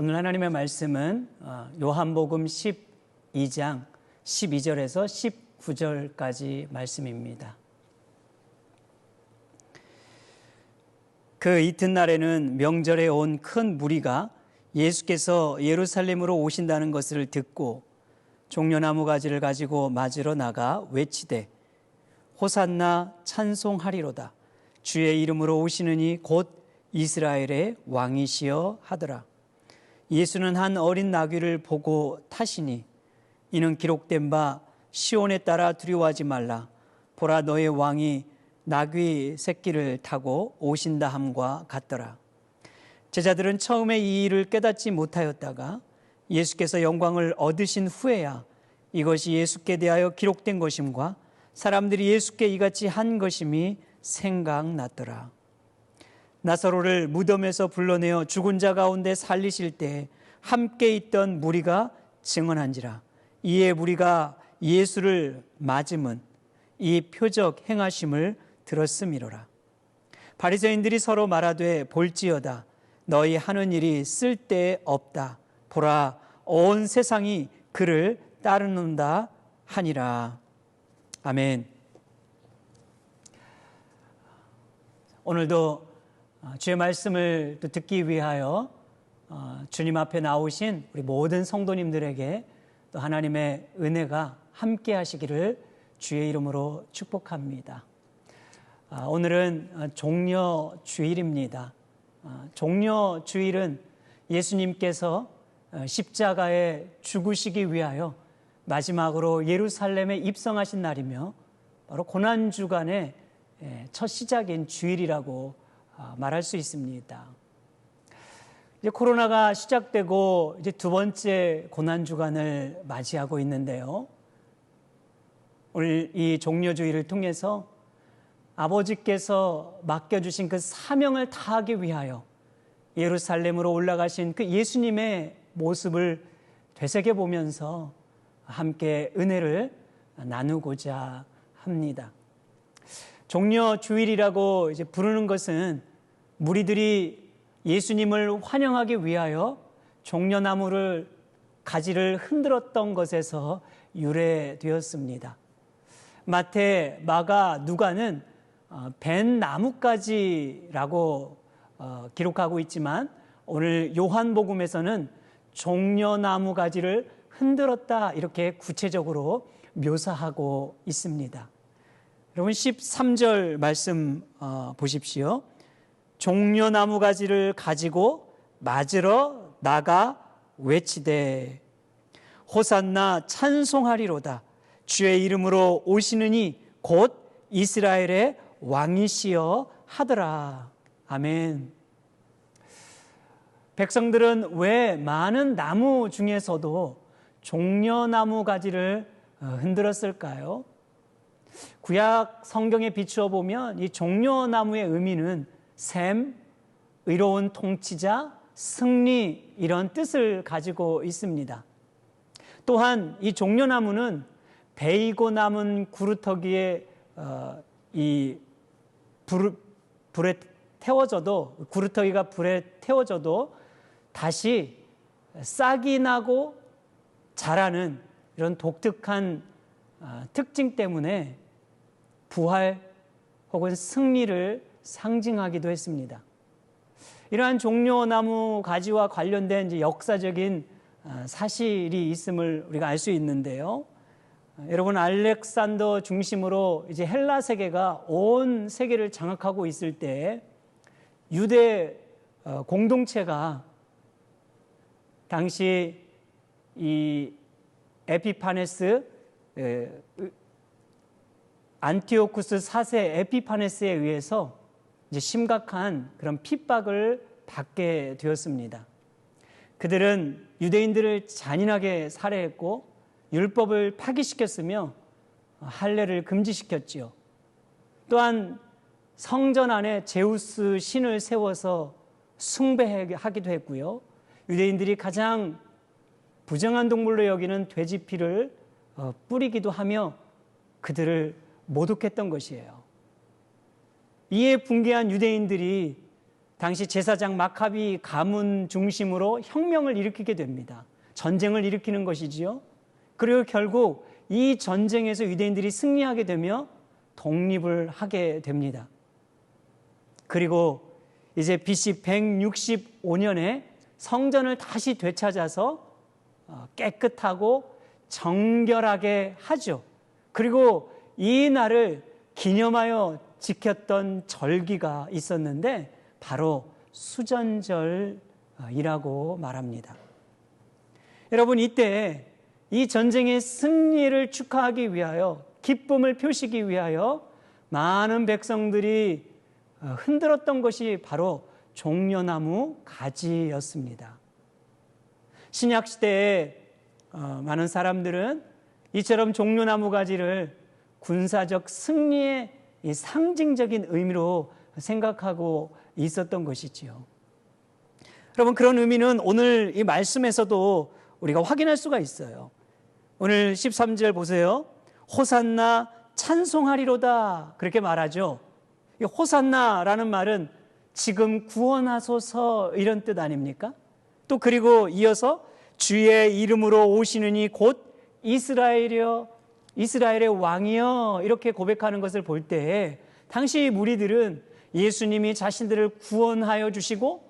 오늘 하나님의 말씀은 요한복음 12장 12절에서 19절까지 말씀입니다. 그 이튿날에는 명절에 온 큰 무리가 예수께서 예루살렘으로 오신다는 것을 듣고 종려나무 가지를 가지고 맞으러 나가 외치되 호산나 찬송하리로다. 주의 이름으로 오시느니 곧 이스라엘의 왕이시여 하더라. 예수는 한 어린 나귀를 보고 타시니 이는 기록된 바 시온에 따라 두려워하지 말라. 보라 너의 왕이 나귀 새끼를 타고 오신다 함과 같더라. 제자들은 처음에 이 일을 깨닫지 못하였다가 예수께서 영광을 얻으신 후에야 이것이 예수께 대하여 기록된 것임과 사람들이 예수께 이같이 한 것임이 생각났더라. 나사로를 무덤에서 불러내어 죽은 자 가운데 살리실 때 함께 있던 무리가 증언한지라. 이에 무리가 예수를 맞음은 이 표적 행하심을 들었음이로라. 바리새인들이 서로 말하되 볼지어다 너희 하는 일이 쓸데없다. 보라 온 세상이 그를 따르는다 하니라. 아멘. 오늘도 주의 말씀을 듣기 위하여 주님 앞에 나오신 우리 모든 성도님들에게 또 하나님의 은혜가 함께 하시기를 주의 이름으로 축복합니다. 오늘은 종려주일입니다. 종려주일은 예수님께서 십자가에 죽으시기 위하여 마지막으로 예루살렘에 입성하신 날이며 바로 고난주간의 첫 시작인 주일이라고 말할 수 있습니다. 이제 코로나가 시작되고 이제 두 번째 고난주간을 맞이하고 있는데요. 오늘 이 종려주일을 통해서 아버지께서 맡겨주신 그 사명을 다하기 위하여 예루살렘으로 올라가신 그 예수님의 모습을 되새겨보면서 함께 은혜를 나누고자 합니다. 종려주일이라고 이제 부르는 것은 무리들이 예수님을 환영하기 위하여 종려나무를 가지를 흔들었던 것에서 유래되었습니다. 마태, 마가, 누가는 벤 나무가지라고 기록하고 있지만 오늘 요한복음에서는 종려나무 가지를 흔들었다 이렇게 구체적으로 묘사하고 있습니다. 여러분 13절 말씀 보십시오. 종려나무 가지를 가지고 맞으러 나가 외치되 호산나 찬송하리로다. 주의 이름으로 오시느니 곧 이스라엘의 왕이시여 하더라. 아멘. 백성들은 왜 많은 나무 중에서도 종려나무 가지를 흔들었을까요? 구약 성경에 비추어 보면 이 종려나무의 의미는 샘, 의로운 통치자, 승리 이런 뜻을 가지고 있습니다. 또한 이 종려나무는 베이고 남은 구루터기에 이 불에 태워져도 구루터기가 불에 태워져도 다시 싹이 나고 자라는 이런 독특한 특징 때문에 부활 혹은 승리를 상징하기도 했습니다. 이러한 종려나무 가지와 관련된 이제 역사적인 사실이 있음을 우리가 알 수 있는데요. 여러분 알렉산더 중심으로 이제 헬라 세계가 온 세계를 장악하고 있을 때 유대 공동체가 당시 이 에피파네스 안티오쿠스 4세 에피파네스에 의해서 이제 심각한 그런 핍박을 받게 되었습니다. 그들은 유대인들을 잔인하게 살해했고 율법을 파기시켰으며 할례를 금지시켰지요. 또한 성전 안에 제우스 신을 세워서 숭배하기도 했고요. 유대인들이 가장 부정한 동물로 여기는 돼지 피를 뿌리기도 하며 그들을 모독했던 것이에요. 이에 붕괴한 유대인들이 당시 제사장 마카비 가문 중심으로 혁명을 일으키게 됩니다. 전쟁을 일으키는 것이지요. 그리고 결국 이 전쟁에서 유대인들이 승리하게 되며 독립을 하게 됩니다. 그리고 이제 BC 165년에 성전을 다시 되찾아서 깨끗하고 정결하게 하죠. 그리고 이 날을 기념하여 지켰던 절기가 있었는데 바로 수전절이라고 말합니다. 여러분, 이때 이 전쟁의 승리를 축하하기 위하여, 기쁨을 표시하기 위하여 많은 백성들이 흔들었던 것이 바로 종려나무 가지였습니다. 신약시대에 많은 사람들은 이처럼 종려나무 가지를 군사적 승리의 상징적인 의미로 생각하고 있었던 것이지요. 여러분, 그런 의미는 오늘 이 말씀에서도 우리가 확인할 수가 있어요. 오늘 13절 보세요. 호산나 찬송하리로다, 그렇게 말하죠. 이 호산나라는 말은 지금 구원하소서, 이런 뜻 아닙니까? 또 그리고 이어서 주의 이름으로 오시느니 곧 이스라엘의 왕이여, 이렇게 고백하는 것을 볼 때 당시 무리들은 예수님이 자신들을 구원하여 주시고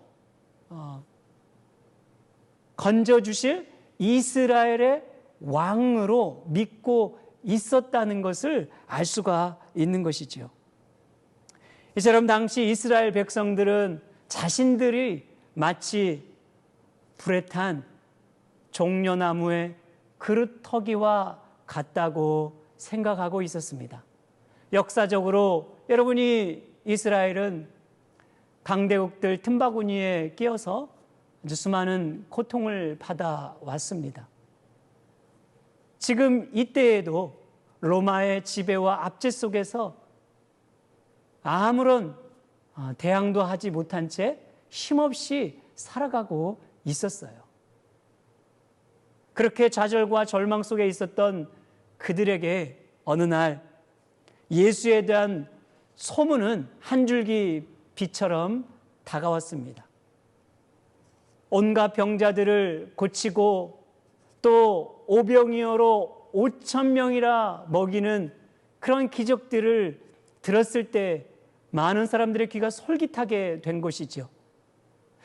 건져주실 이스라엘의 왕으로 믿고 있었다는 것을 알 수가 있는 것이지요. 이처럼 당시 이스라엘 백성들은 자신들이 마치 불에 탄 종려나무의 그루터기와 같다고 생각하고 있었습니다. 역사적으로 여러분이 이스라엘은 강대국들 틈바구니에 끼어서 아주 수많은 고통을 받아왔습니다. 지금 이때에도 로마의 지배와 압제 속에서 아무런 대항도 하지 못한 채 힘없이 살아가고 있었어요. 그렇게 좌절과 절망 속에 있었던 그들에게 어느 날 예수에 대한 소문은 한 줄기 빛처럼 다가왔습니다. 온갖 병자들을 고치고 또 오병이어로 5,000명이라 먹이는 그런 기적들을 들었을 때 많은 사람들의 귀가 솔깃하게 된 것이죠.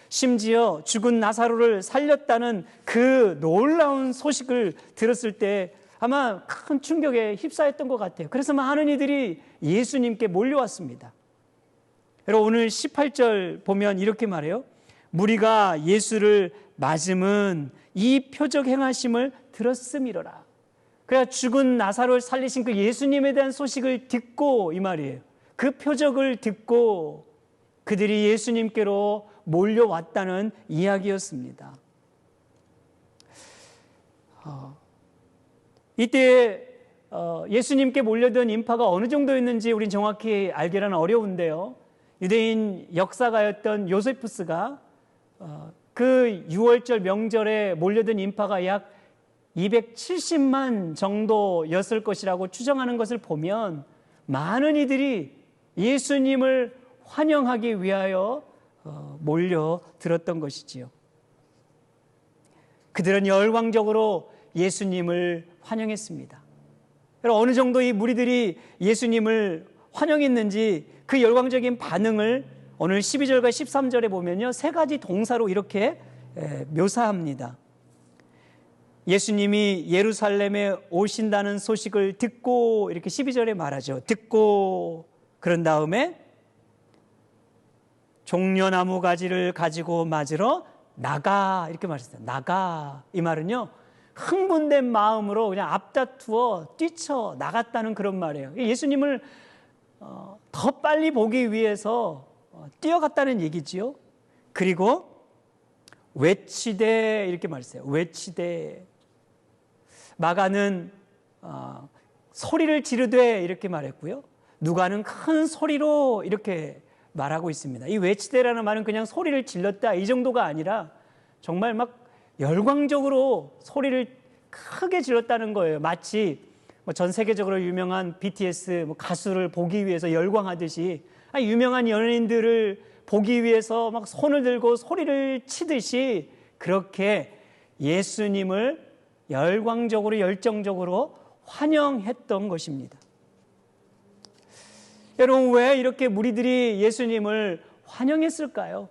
심지어 죽은 나사로를 살렸다는 그 놀라운 소식을 들었을 때 아마 큰 충격에 휩싸였던 것 같아요. 그래서 많은 이들이 예수님께 몰려왔습니다. 여러분, 오늘 18절 보면 이렇게 말해요. 무리가 예수를 맞음은 이 표적 행하심을 들었음이로라. 그래야 죽은 나사로를 살리신 그 예수님에 대한 소식을 듣고, 이 말이에요. 그 표적을 듣고 그들이 예수님께로 몰려왔다는 이야기였습니다. 이때 예수님께 몰려든 인파가 어느 정도였는지 우린 정확히 알기는 어려운데요. 유대인 역사가였던 요세푸스가 그 6월절 명절에 몰려든 인파가 약 270만 정도였을 것이라고 추정하는 것을 보면 많은 이들이 예수님을 환영하기 위하여 몰려들었던 것이지요. 그들은 열광적으로 예수님을 환영했습니다. 어느 정도 이 무리들이 예수님을 환영했는지 그 열광적인 반응을 오늘 12절과 13절에 보면요, 세 가지 동사로 이렇게 묘사합니다. 예수님이 예루살렘에 오신다는 소식을 듣고, 이렇게 12절에 말하죠. 듣고, 그런 다음에 종려나무 가지를 가지고 맞으러 나가, 이렇게 말했어요. 나가. 이 말은요, 흥분된 마음으로 그냥 앞다투어 뛰쳐 나갔다는 그런 말이에요. 예수님을 더 빨리 보기 위해서 뛰어갔다는 얘기지요. 그리고 외치되, 이렇게 말했어요. 외치되. 마가는 소리를 지르되, 이렇게 말했고요. 누가는 큰 소리로, 이렇게 말하고 있습니다. 이 외치되라는 말은 그냥 소리를 질렀다, 이 정도가 아니라 정말 막 열광적으로 소리를 크게 질렀다는 거예요. 마치 전 세계적으로 유명한 BTS 가수를 보기 위해서 열광하듯이, 유명한 연예인들을 보기 위해서 막 손을 들고 소리를 치듯이 그렇게 예수님을 열광적으로 열정적으로 환영했던 것입니다. 여러분, 왜 이렇게 무리들이 예수님을 환영했을까요?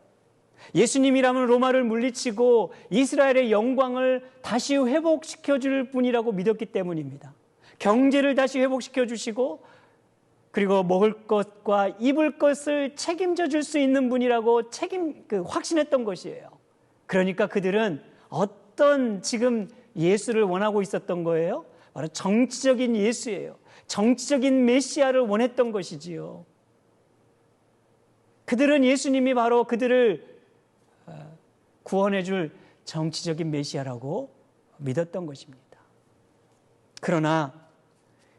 예수님이라면 로마를 물리치고 이스라엘의 영광을 다시 회복시켜 줄 분이라고 믿었기 때문입니다. 경제를 다시 회복시켜 주시고 그리고 먹을 것과 입을 것을 책임져 줄 수 있는 분이라고 확신했던 것이에요. 그러니까 그들은 어떤 지금 예수를 원하고 있었던 거예요? 바로 정치적인 예수예요. 정치적인 메시아를 원했던 것이지요. 그들은 예수님이 바로 그들을 구원해 줄 정치적인 메시아라고 믿었던 것입니다. 그러나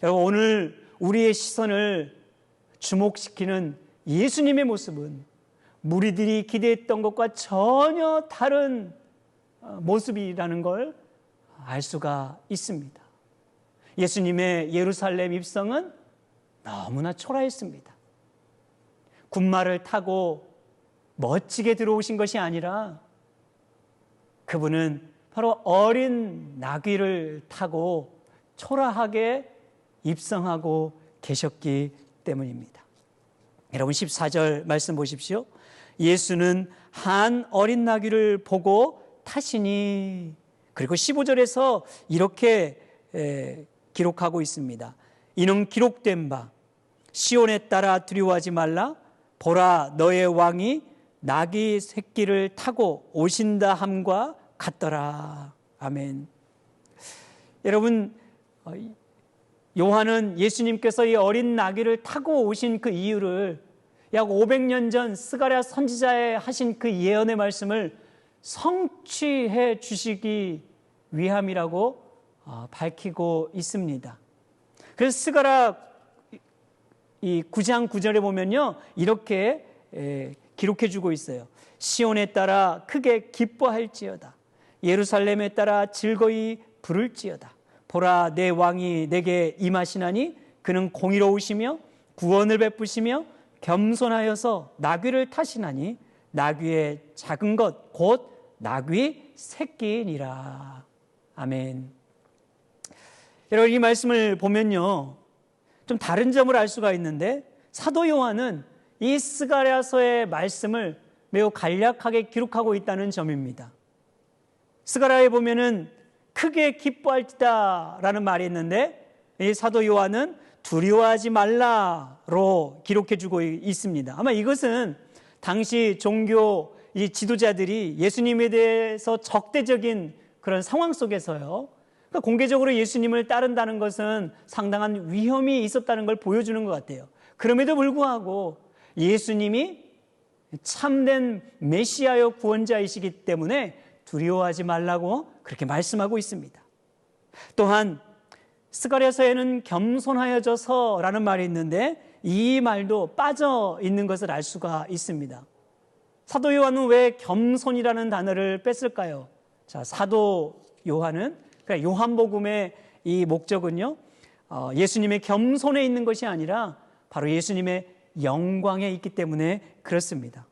여러분, 오늘 우리의 시선을 주목시키는 예수님의 모습은 무리들이 기대했던 것과 전혀 다른 모습이라는 걸 알 수가 있습니다. 예수님의 예루살렘 입성은 너무나 초라했습니다. 군마를 타고 멋지게 들어오신 것이 아니라 그분은 바로 어린 나귀를 타고 초라하게 입성하고 계셨기 때문입니다. 여러분, 14절 말씀 보십시오. 예수는 한 어린 나귀를 보고 타시니, 그리고 15절에서 이렇게 기록하고 있습니다. 이는 기록된 바 시온에 따라 두려워하지 말라. 보라, 너의 왕이 나귀 새끼를 타고 오신다 함과 같더라. 아멘. 여러분, 요한은 예수님께서 이 어린 나귀를 타고 오신 그 이유를 약 500년 전 스가랴 선지자의 하신 그 예언의 말씀을 성취해 주시기 위함이라고 밝히고 있습니다. 그래서 스가랴 이 9장 9절에 보면요, 이렇게 기록해 주고 있어요. 시온에 따라 크게 기뻐할지어다. 예루살렘에 따라 즐거이 부를지어다. 보라, 내 왕이 내게 임하시나니 그는 공의로우시며 구원을 베푸시며 겸손하여서 나귀를 타시나니 나귀의 작은 것 곧 나귀 새끼니라. 아멘. 여러분, 이 말씀을 보면요, 좀 다른 점을 알 수가 있는데 사도 요한은 이 스가랴서의 말씀을 매우 간략하게 기록하고 있다는 점입니다. 스가랴에 보면은 크게 기뻐할지다 라는 말이 있는데 이 사도 요한은 두려워하지 말라로 기록해 주고 있습니다. 아마 이것은 당시 종교 이 지도자들이 예수님에 대해서 적대적인 그런 상황 속에서요, 그러니까 공개적으로 예수님을 따른다는 것은 상당한 위험이 있었다는 걸 보여주는 것 같아요. 그럼에도 불구하고 예수님이 참된 메시아여 구원자이시기 때문에 두려워하지 말라고 그렇게 말씀하고 있습니다. 또한 스가랴서에는 겸손하여져서라는 말이 있는데 이 말도 빠져 있는 것을 알 수가 있습니다. 사도 요한은 왜 겸손이라는 단어를 뺐을까요? 자, 사도 요한은, 그러니까 요한복음의 이 목적은요, 예수님의 겸손에 있는 것이 아니라 바로 예수님의 영광에 있기 때문에 그렇습니다.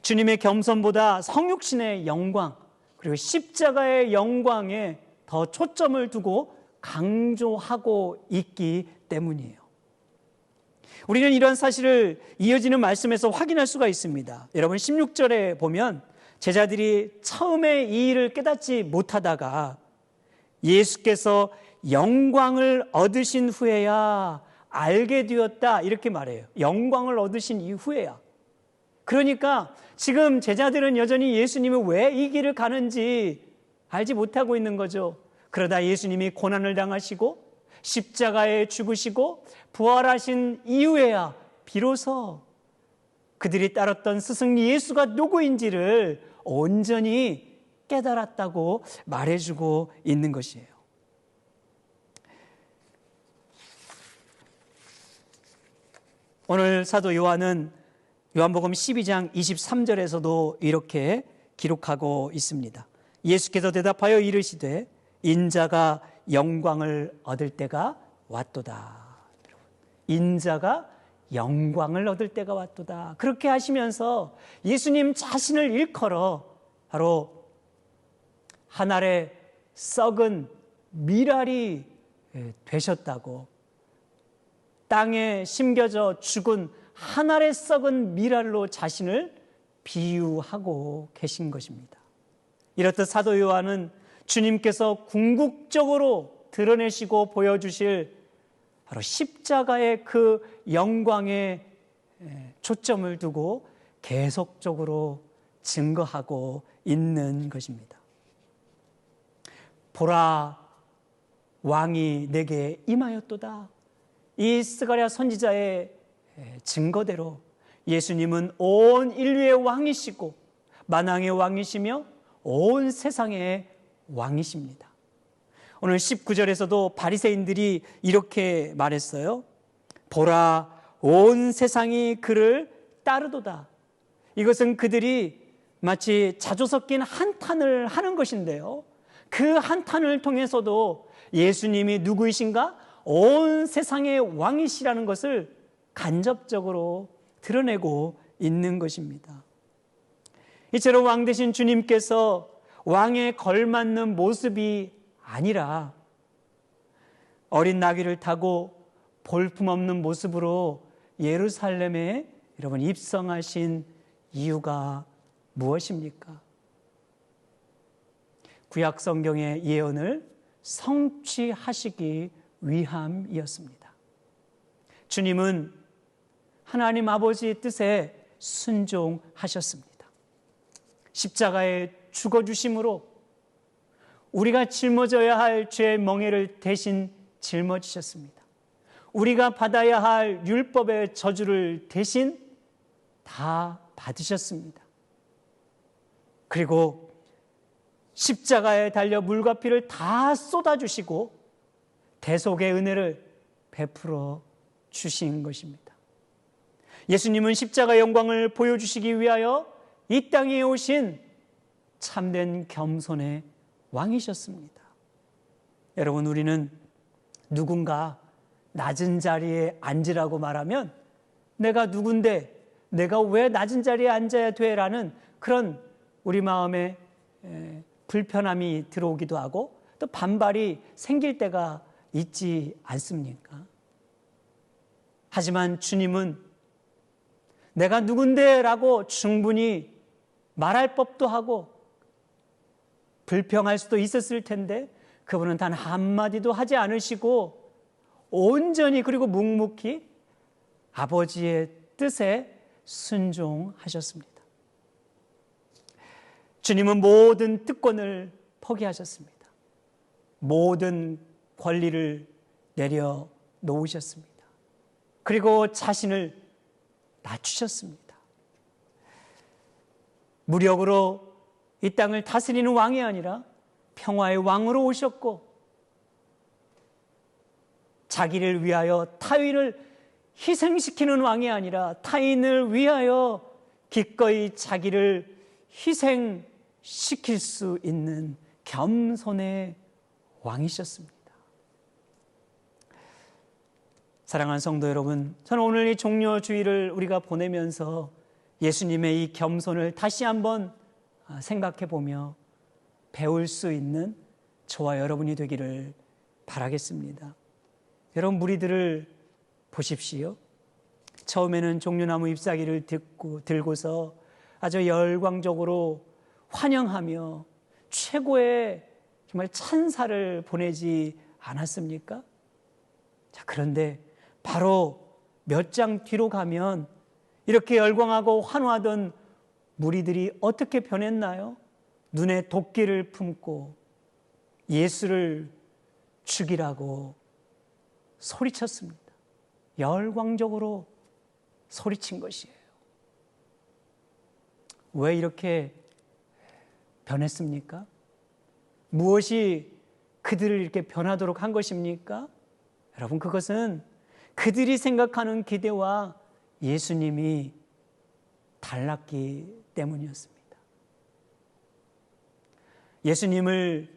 주님의 겸손보다 성육신의 영광, 그리고 십자가의 영광에 더 초점을 두고 강조하고 있기 때문이에요. 우리는 이런 사실을 이어지는 말씀에서 확인할 수가 있습니다. 여러분, 16절에 보면 제자들이 처음에 이 일을 깨닫지 못하다가 예수께서 영광을 얻으신 후에야 알게 되었다 이렇게 말해요. 영광을 얻으신 이후에야. 그러니까 지금 제자들은 여전히 예수님이 왜 이 길을 가는지 알지 못하고 있는 거죠. 그러다 예수님이 고난을 당하시고 십자가에 죽으시고 부활하신 이후에야 비로소 그들이 따랐던 스승 예수가 누구인지를 온전히 깨달았다고 말해주고 있는 것이에요. 오늘 사도 요한은 요한복음 12장 23절에서도 이렇게 기록하고 있습니다. 예수께서 대답하여 이르시되 인자가 영광을 얻을 때가 왔도다. 인자가 영광을 얻을 때가 왔도다. 그렇게 하시면서 예수님 자신을 일컬어 바로 한 알의 썩은 미랄이 되셨다고, 땅에 심겨져 죽은 한 알의 썩은 미랄로 자신을 비유하고 계신 것입니다. 이렇듯 사도 요한은 주님께서 궁극적으로 드러내시고 보여주실 바로 십자가의 그 영광에 초점을 두고 계속적으로 증거하고 있는 것입니다. 보라, 왕이 내게 임하였도다. 이 스가랴 선지자의 증거대로 예수님은 온 인류의 왕이시고 만왕의 왕이시며 온 세상의 왕이십니다. 오늘 19절에서도 바리새인들이 이렇게 말했어요. 보라, 온 세상이 그를 따르도다. 이것은 그들이 마치 자조 섞인 한탄을 하는 것인데요, 그 한탄을 통해서도 예수님이 누구이신가? 온 세상의 왕이시라는 것을 간접적으로 드러내고 있는 것입니다. 이처럼 왕 되신 주님께서 왕에 걸맞는 모습이 아니라 어린 나귀를 타고 볼품없는 모습으로 예루살렘에 여러분 입성하신 이유가 무엇입니까? 구약 성경의 예언을 성취하시기 위함이었습니다. 주님은 하나님 아버지의 뜻에 순종하셨습니다. 십자가에 죽어주심으로 우리가 짊어져야 할 죄의 멍에를 대신 짊어지셨습니다. 우리가 받아야 할 율법의 저주를 대신 다 받으셨습니다. 그리고 십자가에 달려 물과 피를 다 쏟아주시고 대속의 은혜를 베풀어 주신 것입니다. 예수님은 십자가 영광을 보여주시기 위하여 이 땅에 오신 참된 겸손의 왕이셨습니다. 여러분, 우리는 누군가 낮은 자리에 앉으라고 말하면 내가 누군데 내가 왜 낮은 자리에 앉아야 돼? 라는 그런 우리 마음에 불편함이 들어오기도 하고 또 반발이 생길 때가 있지 않습니까? 하지만 주님은 내가 누군데 라고 충분히 말할 법도 하고 불평할 수도 있었을 텐데 그분은 단 한마디도 하지 않으시고 온전히 그리고 묵묵히 아버지의 뜻에 순종하셨습니다. 주님은 모든 특권을 포기하셨습니다. 모든 권리를 내려놓으셨습니다. 그리고 자신을 낮추셨습니다. 무력으로 이 땅을 다스리는 왕이 아니라 평화의 왕으로 오셨고 자기를 위하여 타인을 희생시키는 왕이 아니라 타인을 위하여 기꺼이 자기를 희생시킬 수 있는 겸손의 왕이셨습니다. 사랑하는 성도 여러분, 저는 오늘 이 종료주일을 우리가 보내면서 예수님의 이 겸손을 다시 한번 생각해 보며 배울 수 있는 저와 여러분이 되기를 바라겠습니다. 여러분, 무리들을 보십시오. 처음에는 종려나무 잎사귀를 들고서 아주 열광적으로 환영하며 최고의 정말 찬사를 보내지 않았습니까? 자, 그런데 바로 몇 장 뒤로 가면 이렇게 열광하고 환호하던 무리들이 어떻게 변했나요? 눈에 도끼를 품고 예수를 죽이라고 소리쳤습니다. 열광적으로 소리친 것이에요. 왜 이렇게 변했습니까? 무엇이 그들을 이렇게 변하도록 한 것입니까? 여러분, 그것은 그들이 생각하는 기대와 예수님이 달랐기 때문이었습니다. 예수님을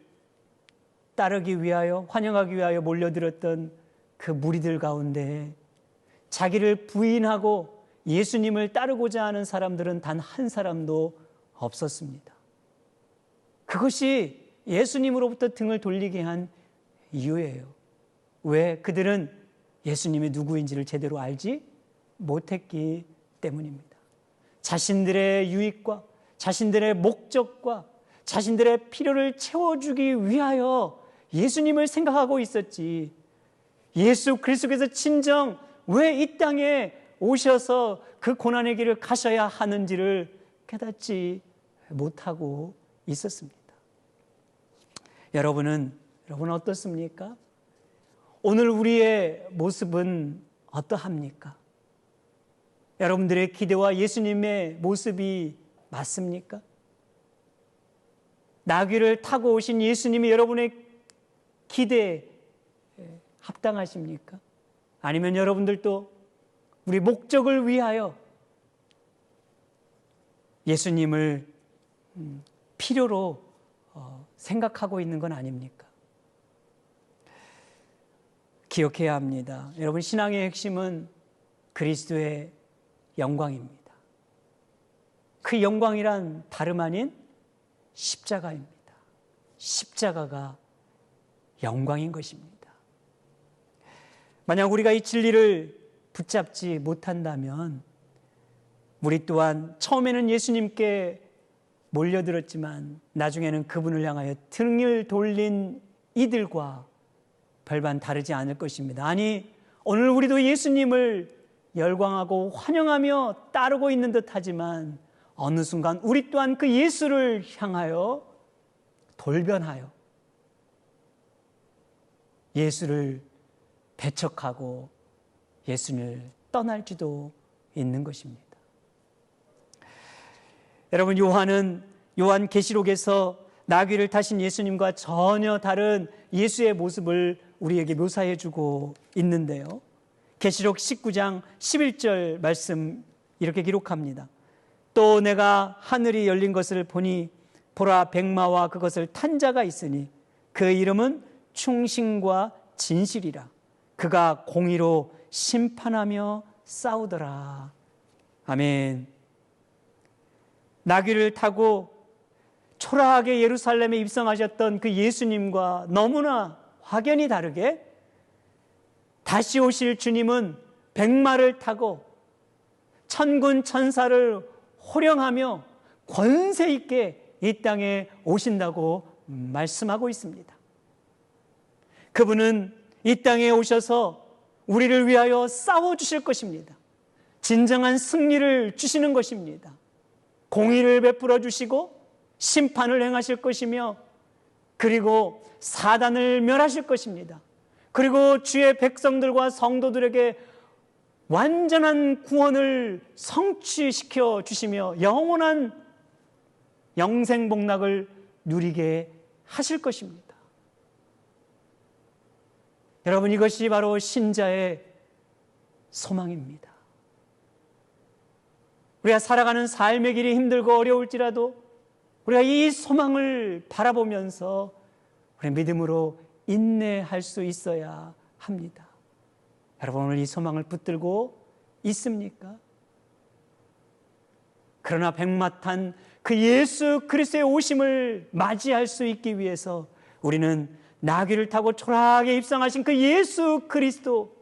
따르기 위하여, 환영하기 위하여 몰려들었던 그 무리들 가운데 자기를 부인하고 예수님을 따르고자 하는 사람들은 단 한 사람도 없었습니다. 그것이 예수님으로부터 등을 돌리게 한 이유예요. 왜? 그들은 예수님이 누구인지를 제대로 알지 못했기 때문입니다. 자신들의 유익과 자신들의 목적과 자신들의 필요를 채워주기 위하여 예수님을 생각하고 있었지, 예수 그리스도께서 진정 왜 이 땅에 오셔서 그 고난의 길을 가셔야 하는지를 깨닫지 못하고 있었습니다. 여러분 어떻습니까? 오늘 우리의 모습은 어떠합니까? 여러분들의 기대와 예수님의 모습이 맞습니까? 나귀를 타고 오신 예수님이 여러분의 기대에 합당하십니까? 아니면 여러분들도 우리 목적을 위하여 예수님을 필요로 생각하고 있는 건 아닙니까? 기억해야 합니다. 여러분, 신앙의 핵심은 그리스도의 영광입니다. 그 영광이란 다름 아닌 십자가입니다. 십자가가 영광인 것입니다. 만약 우리가 이 진리를 붙잡지 못한다면 우리 또한 처음에는 예수님께 몰려들었지만 나중에는 그분을 향하여 등을 돌린 이들과 별반 다르지 않을 것입니다. 아니, 오늘 우리도 예수님을 열광하고 환영하며 따르고 있는 듯 하지만 어느 순간 우리 또한 그 예수를 향하여 돌변하여 예수를 배척하고 예수를 떠날지도 있는 것입니다. 여러분, 요한계시록에서 나귀를 타신 예수님과 전혀 다른 예수의 모습을 우리에게 묘사해 주고 있는데요. 계시록 19장 11절 말씀 이렇게 기록합니다. 또 내가 하늘이 열린 것을 보니 보라, 백마와 그것을 탄 자가 있으니 그 이름은 충신과 진실이라. 그가 공의로 심판하며 싸우더라. 아멘. 나귀를 타고 초라하게 예루살렘에 입성하셨던 그 예수님과 너무나 확연히 다르게 다시 오실 주님은 백마를 타고 천군 천사를 호령하며 권세 있게 이 땅에 오신다고 말씀하고 있습니다. 그분은 이 땅에 오셔서 우리를 위하여 싸워주실 것입니다. 진정한 승리를 주시는 것입니다. 공의를 베풀어 주시고 심판을 행하실 것이며 그리고 사단을 멸하실 것입니다. 그리고 주의 백성들과 성도들에게 완전한 구원을 성취시켜 주시며 영원한 영생복락을 누리게 하실 것입니다. 여러분, 이것이 바로 신자의 소망입니다. 우리가 살아가는 삶의 길이 힘들고 어려울지라도 우리가 이 소망을 바라보면서 우리 믿음으로 인내할 수 있어야 합니다. 여러분, 오늘 이 소망을 붙들고 있습니까? 그러나 백마 탄 그 예수 그리스도의 오심을 맞이할 수 있기 위해서 우리는 나귀를 타고 초라하게 입성하신 그 예수 그리스도,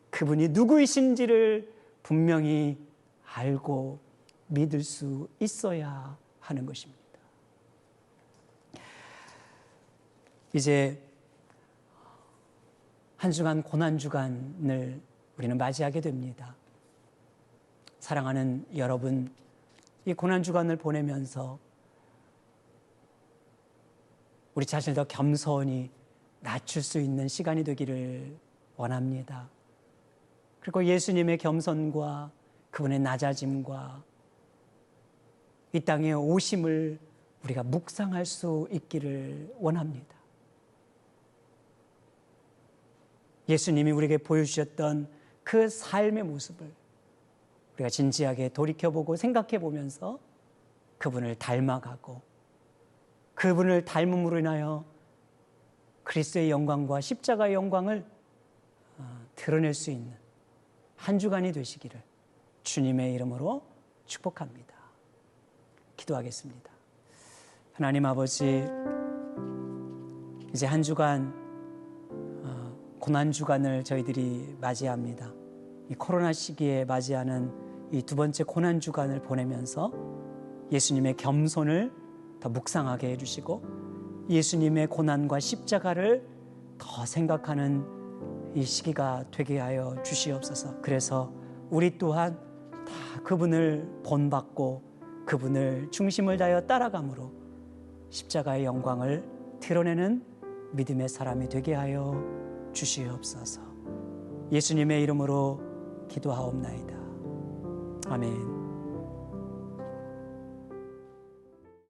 그분이 누구이신지를 분명히 알고 믿을 수 있어야 하는 것입니다. 이제 한 주간 고난주간을 우리는 맞이하게 됩니다. 사랑하는 여러분, 이 고난주간을 보내면서 우리 자신을 더 겸손히 낮출 수 있는 시간이 되기를 원합니다. 그리고 예수님의 겸손과 그분의 낮아짐과 이 땅에 오심을 우리가 묵상할 수 있기를 원합니다. 예수님이 우리에게 보여주셨던 그 삶의 모습을 우리가 진지하게 돌이켜보고 생각해보면서 그분을 닮아가고 그분을 닮음으로 인하여 그리스도의 영광과 십자가의 영광을 드러낼 수 있는 한 주간이 되시기를 주님의 이름으로 축복합니다. 기도하겠습니다. 하나님 아버지, 이제 한 주간 고난 주간을 저희들이 맞이합니다. 이 코로나 시기에 맞이하는 이 두 번째 고난 주간을 보내면서 예수님의 겸손을 더 묵상하게 해주시고 예수님의 고난과 십자가를 더 생각하는 이 시기가 되게 하여 주시옵소서. 그래서 우리 또한 다 그분을 본받고 그분을 중심을 다하여 따라감으로 십자가의 영광을 드러내는 믿음의 사람이 되게 하여 주시옵소서. 예수님의 이름으로 기도하옵나이다. 아멘.